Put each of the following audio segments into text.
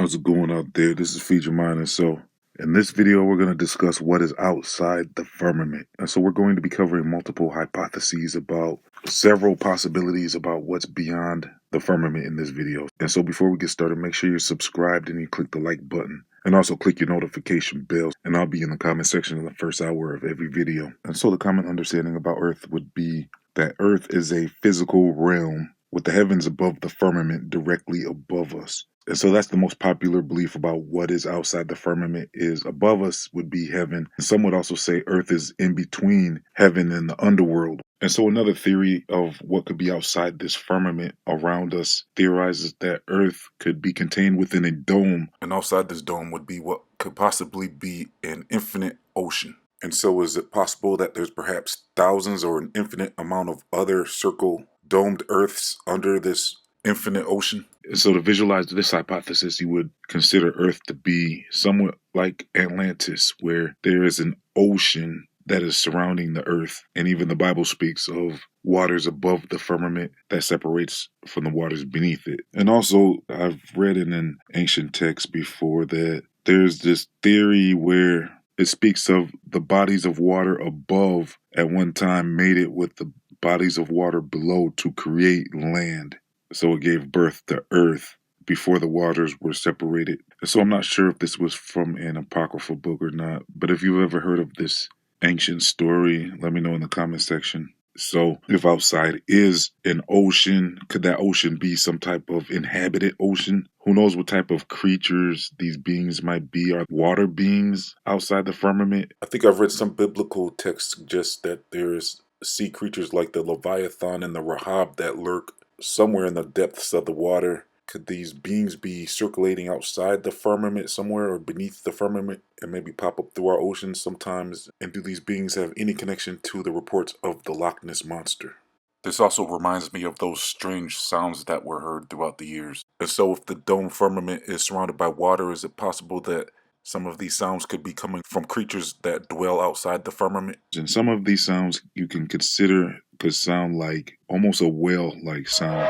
How's it going out there? This is FIRMAMENT, and so in this video we're going to discuss what is outside the firmament. And so we're going to be covering multiple hypotheses about several possibilities about what's beyond the firmament in this video. And so before we get started, make sure you're subscribed and you click the like button. And also click your notification bell, and I'll be in the comment section in the first hour of every video. And so the common understanding about Earth would be that Earth is a physical realm with the heavens above the firmament directly above us. And so that's the most popular belief about what is outside the firmament is above us would be heaven. And some would also say Earth is in between heaven and the underworld. And so another theory of what could be outside this firmament around us theorizes that Earth could be contained within a dome. And outside this dome would be what could possibly be an infinite ocean. And so is it possible that there's perhaps thousands or an infinite amount of other circle domed Earths under this infinite ocean? And so to visualize this hypothesis, you would consider Earth to be somewhat like Atlantis, where there is an ocean that is surrounding the Earth. And even the Bible speaks of waters above the firmament that separates from the waters beneath it. And also, I've read in an ancient text before that there's this theory where it speaks of the bodies of water above at one time mated with the bodies of water below to create land. So it gave birth to Earth before the waters were separated. So I'm not sure if this was from an apocryphal book or not, but if you've ever heard of this ancient story, let me know in the comment section. So if outside is an ocean, could that ocean be some type of inhabited ocean? Who knows what type of creatures these beings might be? Are water beings outside the firmament? I think I've read some biblical texts suggest that there's sea creatures like the Leviathan and the Rahab that lurk somewhere in the depths of the water. Could these beings be circulating outside the firmament somewhere or beneath the firmament and maybe pop up through our oceans sometimes? And do these beings have any connection to the reports of the Loch Ness Monster? This also reminds me of those strange sounds that were heard throughout the years. And so if the dome firmament is surrounded by water, is it possible that some of these sounds could be coming from creatures that dwell outside the firmament? And some of these sounds you can consider could sound like almost a whale-like sound.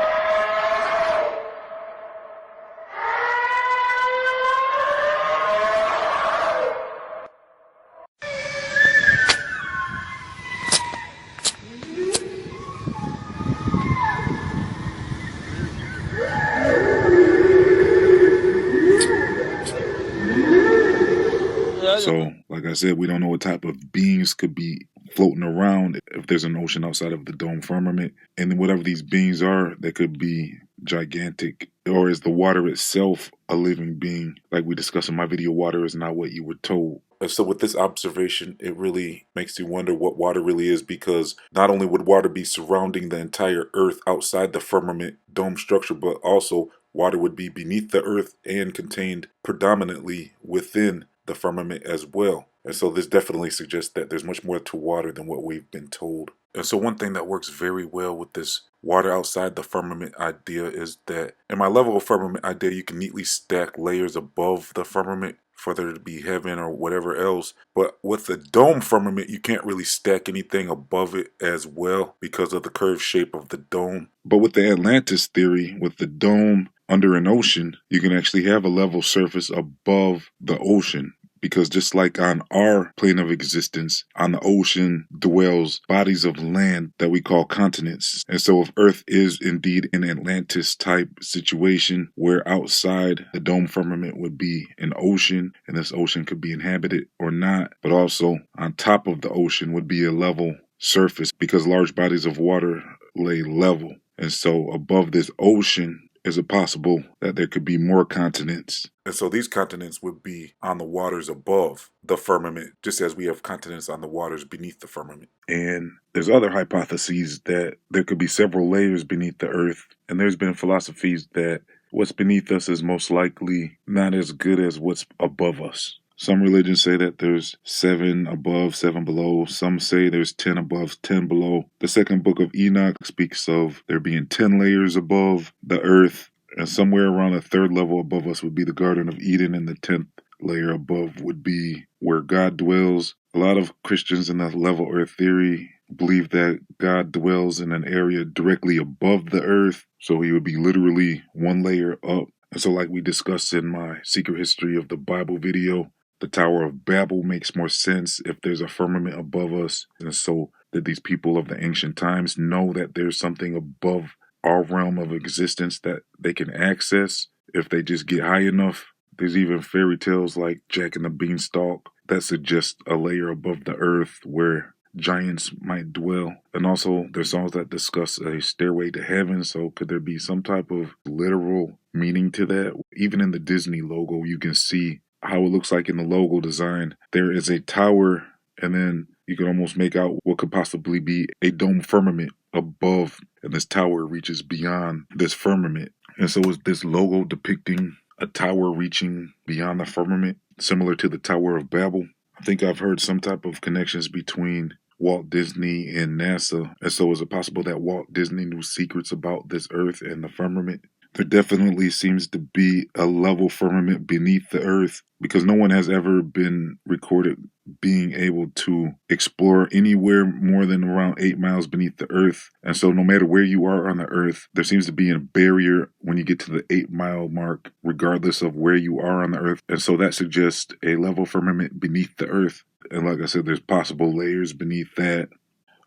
So, like I said, we don't know what type of beings could be floating around if there's an ocean outside of the dome firmament. And then whatever these beings are, they could be gigantic. Or is the water itself a living being? Like we discussed in my video, water is not what you were told. And so with this observation, it really makes you wonder what water really is, because not only would water be surrounding the entire Earth outside the firmament dome structure, but also water would be beneath the Earth and contained predominantly within the firmament as well. And so this definitely suggests that there's much more to water than what we've been told. And so one thing that works very well with this water outside the firmament idea is that in my level of firmament idea, you can neatly stack layers above the firmament for there to be heaven or whatever else. But with the dome firmament, you can't really stack anything above it as well because of the curved shape of the dome. But with the Atlantis theory, with the dome under an ocean, you can actually have a level surface above the ocean. Because just like on our plane of existence, on the ocean dwells bodies of land that we call continents. And so if Earth is indeed an Atlantis type situation where outside the dome firmament would be an ocean, and this ocean could be inhabited or not, but also on top of the ocean would be a level surface because large bodies of water lay level. And so above this ocean, is it possible that there could be more continents? And so these continents would be on the waters above the firmament, just as we have continents on the waters beneath the firmament. And there's other hypotheses that there could be several layers beneath the Earth. And there's been philosophies that what's beneath us is most likely not as good as what's above us. Some religions say that there's 7 above, 7 below. Some say there's 10 above, 10 below. The second book of Enoch speaks of there being 10 layers above the earth, and somewhere around the third level above us would be the Garden of Eden, and the 10th layer above would be where God dwells. A lot of Christians in the level earth theory believe that God dwells in an area directly above the earth, so he would be literally one layer up. And so, like we discussed in my Secret History of the Bible video, the Tower of Babel makes more sense if there's a firmament above us. And so that these people of the ancient times know that there's something above our realm of existence that they can access if they just get high enough. There's even fairy tales like Jack and the Beanstalk that suggest a layer above the earth where giants might dwell. And also, there's songs that discuss a stairway to heaven. So, could there be some type of literal meaning to that? Even in the Disney logo, you can see how it looks like in the logo design. There is a tower, and then you can almost make out what could possibly be a dome firmament above, and this tower reaches beyond this firmament. And so, is this logo depicting a tower reaching beyond the firmament, similar to the Tower of Babel? I think I've heard some type of connections between Walt Disney and NASA. And so is it possible that Walt Disney knew secrets about this earth and the firmament? There definitely seems to be a level firmament beneath the earth because no one has ever been recorded being able to explore anywhere more than around 8 miles beneath the earth. And so no matter where you are on the earth, there seems to be a barrier when you get to the 8-mile mark, regardless of where you are on the earth. And so that suggests a level firmament beneath the earth. And like I said, there's possible layers beneath that.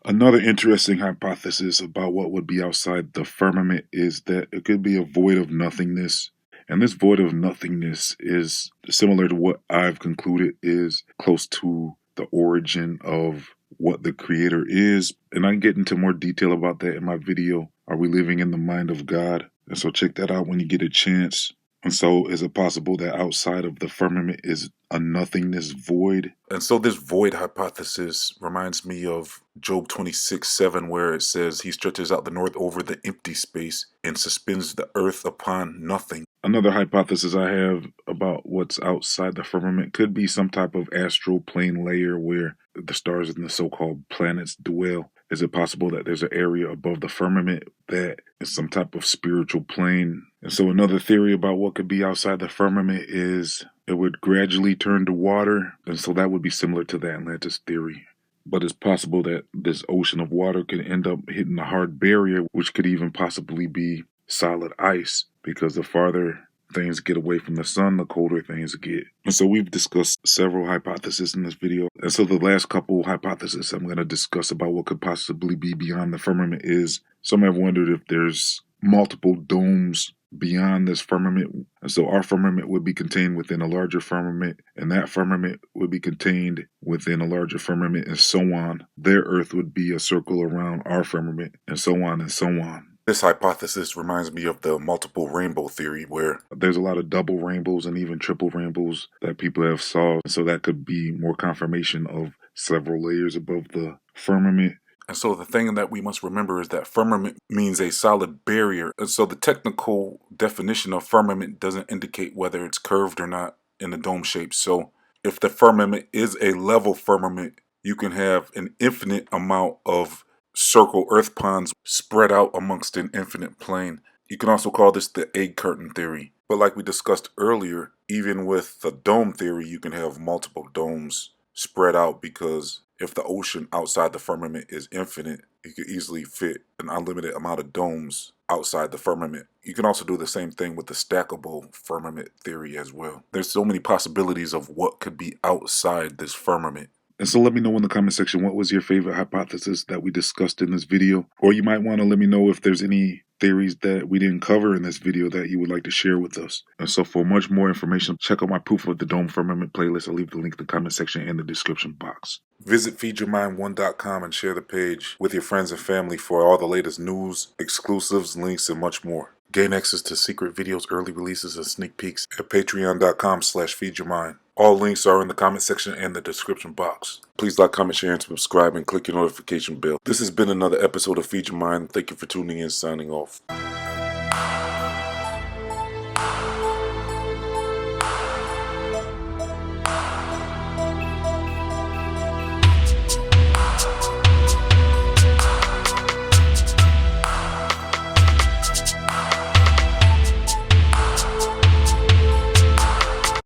Another interesting hypothesis about what would be outside the firmament is that it could be a void of nothingness. And this void of nothingness is similar to what I've concluded is close to the origin of what the creator is. And I can get into more detail about that in my video, Are We Living in the Mind of God? And so check that out when you get a chance. And so is it possible that outside of the firmament is a nothingness void? And so this void hypothesis reminds me of Job 26:7, where it says he stretches out the north over the empty space and suspends the earth upon nothing. Another hypothesis I have about what's outside the firmament could be some type of astral plane layer where the stars and the so-called planets dwell. Is it possible that there's an area above the firmament that is some type of spiritual plane? And so another theory about what could be outside the firmament is it would gradually turn to water. And so that would be similar to the Atlantis theory. But it's possible that this ocean of water could end up hitting a hard barrier, which could even possibly be solid ice, because the farther things get away from the sun, the colder things get. And so we've discussed several hypotheses in this video. And so the last couple hypotheses I'm going to discuss about what could possibly be beyond the firmament is, some have wondered if there's multiple domes beyond this firmament. And so our firmament would be contained within a larger firmament, and that firmament would be contained within a larger firmament, and so on. Their earth would be a circle around our firmament, and so on and so on. This hypothesis reminds me of the multiple rainbow theory, where there's a lot of double rainbows and even triple rainbows that people have solved. So that could be more confirmation of several layers above the firmament. And so the thing that we must remember is that firmament means a solid barrier. And so the technical definition of firmament doesn't indicate whether it's curved or not in a dome shape. So if the firmament is a level firmament, you can have an infinite amount of circle earth ponds spread out amongst an infinite plane. You can also call this the egg curtain theory. But like we discussed earlier, even with the dome theory, you can have multiple domes spread out, because if the ocean outside the firmament is infinite, you could easily fit an unlimited amount of domes outside the firmament. You can also do the same thing with the stackable firmament theory as well. There's so many possibilities of what could be outside this firmament. And so let me know in the comment section, what was your favorite hypothesis that we discussed in this video? Or you might want to let me know if there's any theories that we didn't cover in this video that you would like to share with us. And so for much more information, check out my Proof of the Dome Firmament playlist. I'll leave the link in the comment section and the description box. Visit feedyourmind1.com and share the page with your friends and family for all the latest news, exclusives, links, and much more. Gain access to secret videos, early releases, and sneak peeks at patreon.com/feedyourmind. All links are in the comment section and the description box. Please like, comment, share, and subscribe, and click your notification bell. This has been another episode of Feed Your Mind. Thank you for tuning in. Signing off.